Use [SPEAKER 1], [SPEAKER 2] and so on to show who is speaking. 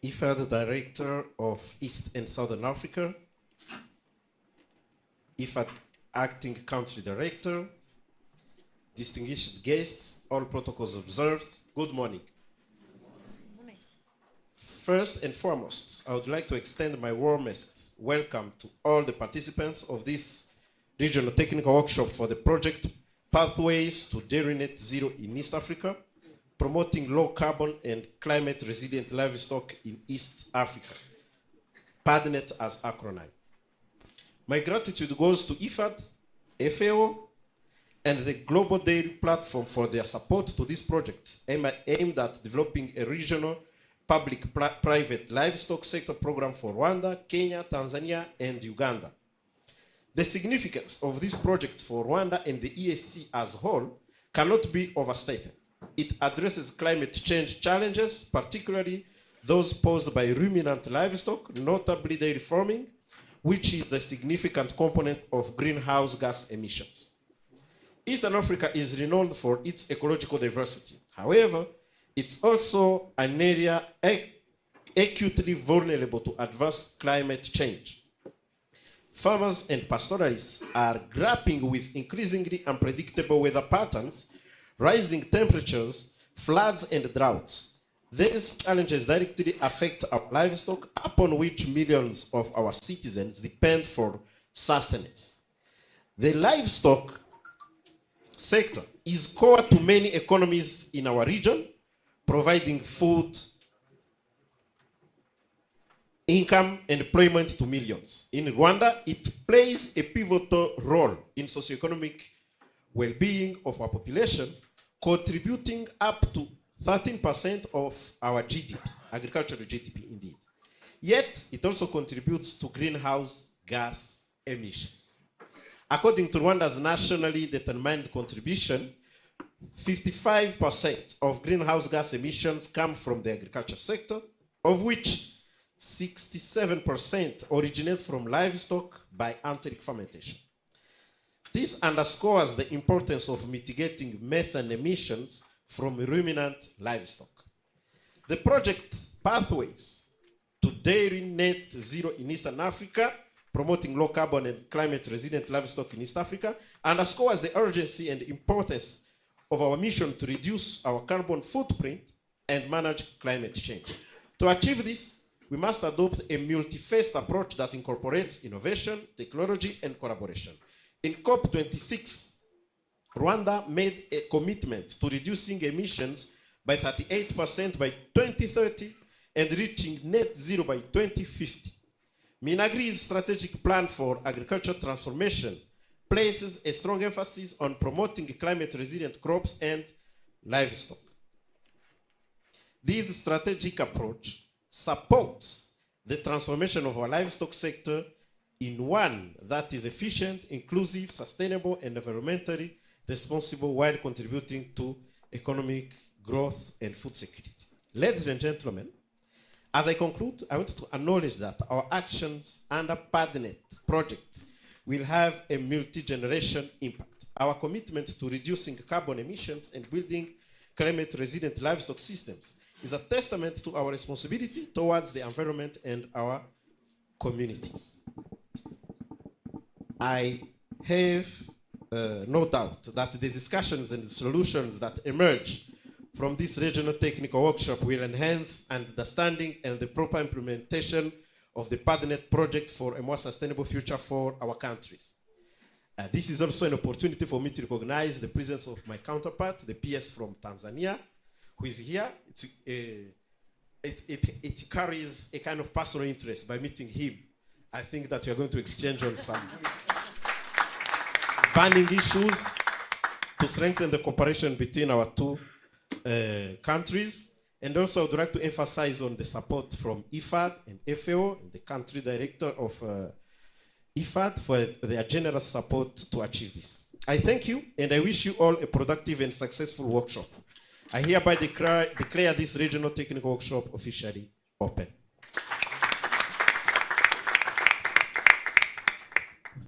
[SPEAKER 1] IFAD Director of East and Southern Africa, IFAD Acting Country Director, distinguished guests, all protocols observed, good morning. First and foremost, I would like to extend my warmest welcome to all the participants of this regional technical workshop for the project Pathways to Dairy Net Zero in East Africa, promoting low carbon and climate resilient livestock in East Africa. PADNET as acronym. My gratitude goes to IFAD, FAO, and the Global Dairy Platform for their support to this project aimed at developing a regional public-private livestock sector program for Rwanda, Kenya, Tanzania, and Uganda. The significance of this project for Rwanda and the EAC as a whole cannot be overstated. It addresses climate change challenges, particularly those posed by ruminant livestock, notably dairy farming, which is the significant component of greenhouse gas emissions. Eastern Africa is renowned for its ecological diversity. However, it's also an area acutely vulnerable to adverse climate change. Farmers and pastoralists are grappling with increasingly unpredictable weather patterns, rising temperatures, floods, and droughts. These challenges directly affect our livestock, upon which millions of our citizens depend for sustenance. The livestock sector is core to many economies in our region, providing food, income, and employment to millions. In Rwanda, it plays a pivotal role in socioeconomic well-being of our population, contributing up to 13% of our GDP, agricultural GDP indeed. Yet, it also contributes to greenhouse gas emissions. According to Rwanda's nationally determined contribution, 55% of greenhouse gas emissions come from the agriculture sector, of which 67% originate from livestock by enteric fermentation. This underscores the importance of mitigating methane emissions from ruminant livestock. The project Pathways to Dairy Net Zero in Eastern Africa, promoting low carbon and climate resilient livestock in East Africa, underscores the urgency and importance of our mission to reduce our carbon footprint and manage climate change. To achieve this, we must adopt a multi-phased approach that incorporates innovation, technology, and collaboration. In COP26, Rwanda made a commitment to reducing emissions by 38% by 2030 and reaching net zero by 2050. Minagri's strategic plan for agricultural transformation places a strong emphasis on promoting climate-resilient crops and livestock. This strategic approach supports the transformation of our livestock sector in one that is efficient, inclusive, sustainable, and environmentally responsible while contributing to economic growth and food security. Ladies and gentlemen, as I conclude, I want to acknowledge that our actions under PADNET project will have a multi-generation impact. Our commitment to reducing carbon emissions and building climate-resilient livestock systems is a testament to our responsibility towards the environment and our communities. I have no doubt that the discussions and the solutions that emerge from this regional technical workshop will enhance understanding and the proper implementation of the PADNET project for a more sustainable future for our countries. This is also an opportunity for me to recognize the presence of my counterpart, the PS from Tanzania, who is here. It carries a kind of personal interest by meeting him. I think that we are going to exchange on some burning issues to strengthen the cooperation between our two countries. And also, I would like to emphasize on the support from IFAD and FAO, the country director of IFAD, for their generous support to achieve this. I thank you, and I wish you all a productive and successful workshop. I hereby declare this regional technical workshop officially open.